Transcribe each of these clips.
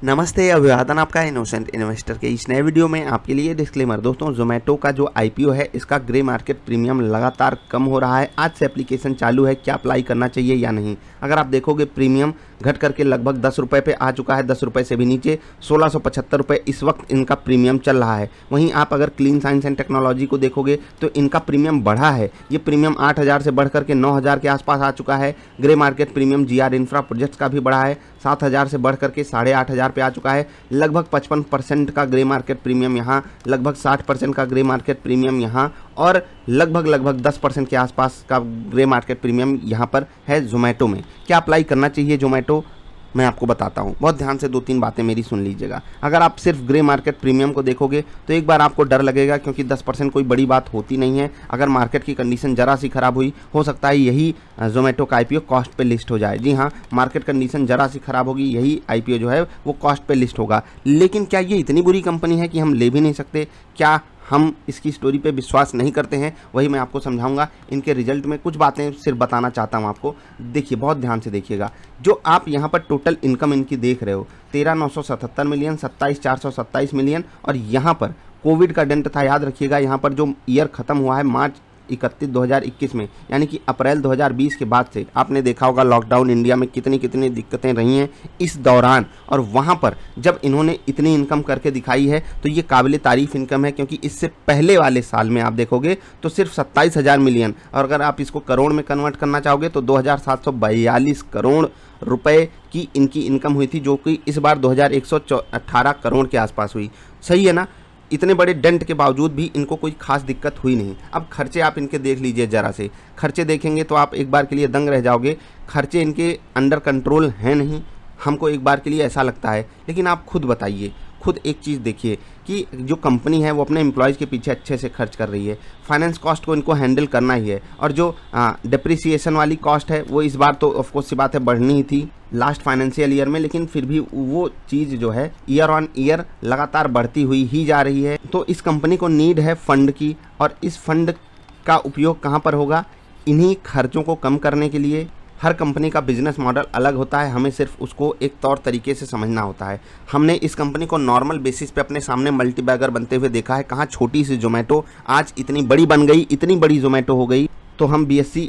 नमस्ते, अभिवादन आपका इनोसेंट इन्वेस्टर के इस नए वीडियो में आपके लिए डिस्क्लेमर। दोस्तों, जोमेटो का जो आईपीओ है इसका ग्रे मार्केट प्रीमियम लगातार कम हो रहा है। आज से एप्लीकेशन चालू है, क्या अप्लाई करना चाहिए या नहीं। अगर आप देखोगे प्रीमियम घट करके लगभग 10 रुपये पे आ चुका है, 10 रुपये से भी नीचे 1675 रुपये इस वक्त इनका प्रीमियम चल रहा है। वहीं आप अगर क्लीन साइंस एंड टेक्नोलॉजी को देखोगे तो इनका प्रीमियम बढ़ा है। ये प्रीमियम 8000 से बढ़ करके 9000 के आसपास आ चुका है। Grey market premium GR infra projects का भी बढ़ा है, 7000 से बढ़ करके 8500 पे आ चुका है। लगभग 55% का ग्रे मार्केट प्रीमियम यहाँ, लगभग 60% का ग्रे मार्केट प्रीमियम यहाँ और लगभग 10% के आसपास का ग्रे मार्केट प्रीमियम यहाँ पर है जोमेटो में। क्या अप्लाई करना चाहिए जोमेटो, मैं आपको बताता हूँ। बहुत ध्यान से 2-3 बातें मेरी सुन लीजिएगा। अगर आप सिर्फ ग्रे मार्केट प्रीमियम को देखोगे तो एक बार आपको डर लगेगा, क्योंकि 10% कोई बड़ी बात होती नहीं है। अगर मार्केट की कंडीशन जरा सी खराब हुई, हो सकता है यही जोमेटो का आईपीओ कॉस्ट पे लिस्ट हो जाए। जी हाँ, मार्केट कंडीशन जरा सी खराब होगी, यही आईपीओ जो है वो कॉस्ट पे लिस्ट होगा। लेकिन क्या ये इतनी बुरी कंपनी है कि हम ले भी नहीं सकते? क्या हम इसकी स्टोरी पे विश्वास नहीं करते हैं? वही मैं आपको समझाऊंगा। इनके रिजल्ट में कुछ बातें सिर्फ बताना चाहता हूं आपको। देखिए, बहुत ध्यान से देखिएगा। जो आप यहां पर टोटल इनकम इनकी देख रहे हो, 13,977 मिलियन, 27,427 मिलियन, और यहां पर कोविड का डेंट था, याद रखिएगा। यहां पर जो ईयर खत्म हुआ है मार्च 31 2021 में, यानी कि अप्रैल 2020 के बाद से आपने देखा होगा लॉकडाउन इंडिया में कितनी दिक्कतें रही हैं इस दौरान। और वहाँ पर जब इन्होंने इतनी इनकम करके दिखाई है तो ये काबिल तारीफ इनकम है, क्योंकि इससे पहले वाले साल में आप देखोगे तो सिर्फ 27,000 मिलियन, और अगर आप इसको करोड़ में कन्वर्ट करना चाहोगे तो 2742 करोड़ रुपए की इनकी इनकम हुई थी, जो कि इस बार 2118 करोड़ के आसपास हुई। सही है ना? इतने बड़े डेंट के बावजूद भी इनको कोई खास दिक्कत हुई नहीं। अब खर्चे आप इनके देख लीजिए ज़रा से। खर्चे देखेंगे तो आप एक बार के लिए दंग रह जाओगे। खर्चे इनके अंडर कंट्रोल हैं नहीं, हमको एक बार के लिए ऐसा लगता है। लेकिन आप खुद बताइए, खुद एक चीज़ देखिए कि जो कंपनी है वो अपने एम्प्लॉयज़ के पीछे अच्छे से खर्च कर रही है। फाइनेंस कॉस्ट को इनको हैंडल करना ही है, और जो डिप्रिसिएशन वाली कॉस्ट है वो इस बार तो ऑफकोर्स सी बात है बढ़नी ही थी लास्ट फाइनेंशियल ईयर में, लेकिन फिर भी वो चीज़ जो है ईयर ऑन ईयर लगातार बढ़ती हुई ही जा रही है। तो इस कंपनी को नीड है फंड की, और इस फंड का उपयोग कहाँ पर होगा? इन्हीं खर्चों को कम करने के लिए। हर कंपनी का बिजनेस मॉडल अलग होता है, हमें सिर्फ उसको एक तौर तरीके से समझना होता है। हमने इस कंपनी को नॉर्मल बेसिस पे अपने सामने मल्टीबैगर बनते हुए देखा है। कहाँ छोटी सी जोमेटो आज इतनी बड़ी बन गई, इतनी बड़ी जोमेटो हो गई। तो हम बीएससी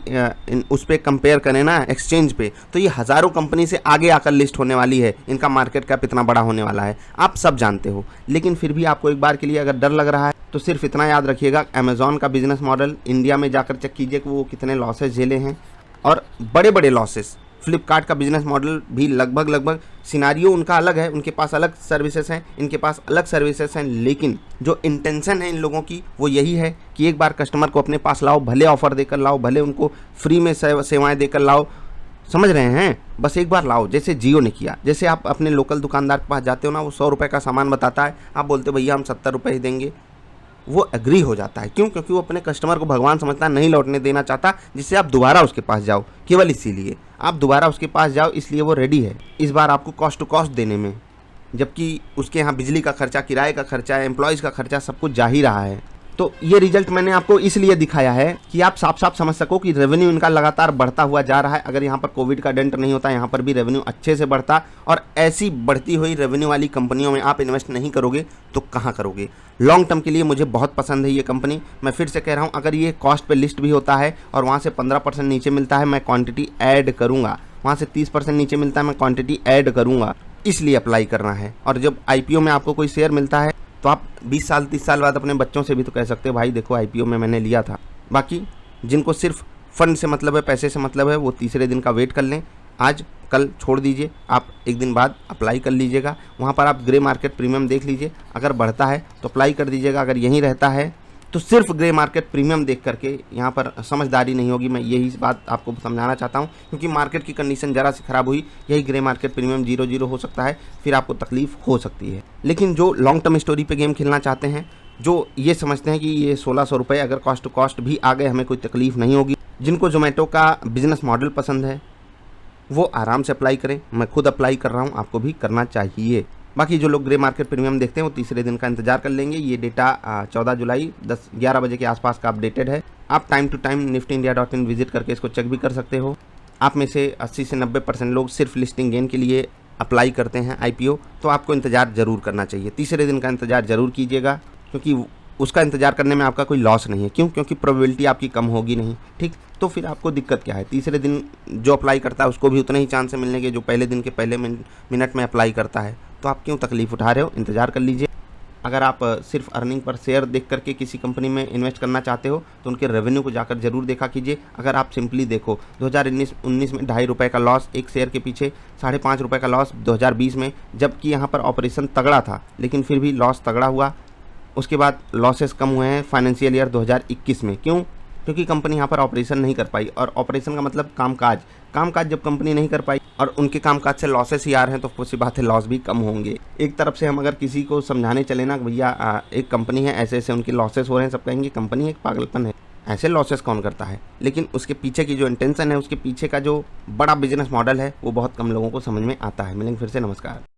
उस पर कंपेयर करें ना एक्सचेंज पे, तो ये हज़ारों कंपनी से आगे आकर लिस्ट होने वाली है। इनका मार्केट कैप इतना बड़ा होने वाला है, आप सब जानते हो। लेकिन फिर भी आपको एक बार के लिए अगर डर लग रहा है तो सिर्फ इतना याद रखिएगा, अमेज़ॉन का बिजनेस मॉडल इंडिया में जाकर चेक कीजिए कि वो कितने लॉसेस झेले हैं, और बड़े लॉसेस। फ्लिपकार्ट का बिजनेस मॉडल भी लगभग सिनारियो उनका अलग है, उनके पास अलग सर्विसेज हैं, इनके पास अलग सर्विसेज हैं। लेकिन जो इंटेंशन है इन लोगों की वो यही है कि एक बार कस्टमर को अपने पास लाओ, भले ऑफर देकर लाओ, भले उनको फ्री में सेवाएं देकर लाओ, समझ रहे हैं? बस एक बार लाओ, जैसे जियो ने किया। जैसे आप अपने लोकल दुकानदार के पास जाते हो ना, वो 100 रुपये का सामान बताता है, आप बोलते हो भैया हम 70 रुपये ही देंगे, वो एग्री हो जाता है। क्यों? क्योंकि वो अपने कस्टमर को भगवान समझता है, नहीं लौटने देना चाहता, जिससे आप दोबारा उसके पास जाओ। केवल इसीलिए आप दोबारा उसके पास जाओ, इसलिए वो रेडी है इस बार आपको कॉस्ट टू कॉस्ट देने में, जबकि उसके यहाँ बिजली का खर्चा, किराए का खर्चा, एम्प्लॉयज़ का खर्चा सब कुछ जा ही रहा है। तो ये रिजल्ट मैंने आपको इसलिए दिखाया है कि आप साफ समझ सको कि रेवेन्यू इनका लगातार बढ़ता हुआ जा रहा है। अगर यहाँ पर कोविड का डेंट नहीं होता, यहाँ पर भी रेवेन्यू अच्छे से बढ़ता, और ऐसी बढ़ती हुई रेवेन्यू वाली कंपनियों में आप इन्वेस्ट नहीं करोगे तो कहाँ करोगे? लॉन्ग टर्म के लिए मुझे बहुत पसंद है ये कंपनी। मैं फिर से कह रहा हूँ, अगर ये कॉस्ट पे लिस्ट भी होता है और वहाँ से 15% नीचे मिलता है, मैं क्वांटिटी ऐड करूँगा। वहाँ से 30% नीचे मिलता है, मैं क्वांटिटी ऐड करूँगा। इसलिए अप्लाई करना है। और जब आईपीओ में आपको कोई शेयर मिलता है तो आप 20 साल 30 साल बाद अपने बच्चों से भी तो कह सकते हो, भाई देखो आईपीओ में मैंने लिया था। बाकी जिनको सिर्फ फंड से मतलब है, पैसे से मतलब है, वो तीसरे दिन का वेट कर लें। आज कल छोड़ दीजिए, आप एक दिन बाद अप्लाई कर लीजिएगा। वहाँ पर आप ग्रे मार्केट प्रीमियम देख लीजिए, अगर बढ़ता है तो अप्लाई कर दीजिएगा, अगर यहीं रहता है तो सिर्फ ग्रे मार्केट प्रीमियम देख करके यहाँ पर समझदारी नहीं होगी। मैं यही बात आपको समझाना चाहता हूँ, क्योंकि मार्केट की कंडीशन ज़रा सी खराब हुई, यही ग्रे मार्केट प्रीमियम 0 हो सकता है, फिर आपको तकलीफ हो सकती है। लेकिन जो लॉन्ग टर्म स्टोरी पे गेम खेलना चाहते हैं, जो ये समझते हैं कि ये 1600 रुपये अगर कॉस्ट टू कॉस्ट भी आ गए हमें कोई तकलीफ नहीं होगी, जिनको जोमेटो का बिजनेस मॉडल पसंद है, वो आराम से अप्लाई करें। मैं खुद अप्लाई कर रहा हूँ, आपको भी करना चाहिए। बाकी जो लोग ग्रे मार्केट प्रीमियम देखते हैं वो तीसरे दिन का इंतजार कर लेंगे। ये डेटा 14 जुलाई 11 बजे के आसपास का अपडेटेड है। आप time to time niftyindia.in visit करके इसको चेक भी कर सकते हो। आप में से 80 से 90% लोग सिर्फ लिस्टिंग गेन के लिए अप्लाई करते हैं आईपीओ, तो आपको इंतज़ार ज़रूर करना चाहिए। तीसरे दिन का इंतज़ार ज़रूर कीजिएगा, क्योंकि उसका इंतज़ार करने में आपका कोई लॉस नहीं है। क्यों? क्योंकि प्रोबेबिलिटी आपकी कम होगी नहीं, ठीक। तो फिर आपको दिक्कत क्या है? तीसरे दिन जो अप्लाई करता है उसको भी उतने ही चांस मिलने के जो पहले दिन के पहले मिनट में अप्लाई करता है। तो आप क्यों तकलीफ़ उठा रहे हो? इंतज़ार कर लीजिए। अगर आप सिर्फ अर्निंग पर शेयर देख करके किसी कंपनी में इन्वेस्ट करना चाहते हो तो उनके रेवेन्यू को जाकर जरूर देखा कीजिए। अगर आप सिंपली देखो 2019 में ₹2.5 का लॉस एक शेयर के पीछे, ₹5.5 का लॉस 2020 में, जबकि यहाँ पर ऑपरेशन तगड़ा था लेकिन फिर भी लॉस तगड़ा हुआ। उसके बाद लॉसेस कम हुए हैं फाइनेंशियल ईयर 2021 में। क्यों? क्योंकि कंपनी यहाँ पर ऑपरेशन नहीं कर पाई, और ऑपरेशन का मतलब कामकाज जब कंपनी नहीं कर पाई और उनके कामकाज से लॉसेस ही आ रहे हैं तो कुछ बात है लॉस भी कम होंगे। एक तरफ से हम अगर किसी को समझाने चले ना भैया एक कंपनी है, ऐसे ऐसे उनके लॉसेस हो रहे हैं, सब कहेंगे कंपनी एक पागलपन है, ऐसे लॉसेस कौन करता है। लेकिन उसके पीछे की जो इंटेंशन है, उसके पीछे का जो बड़ा बिजनेस मॉडल है, वो बहुत कम लोगों को समझ में आता है। मिलेंगे फिर से, नमस्कार।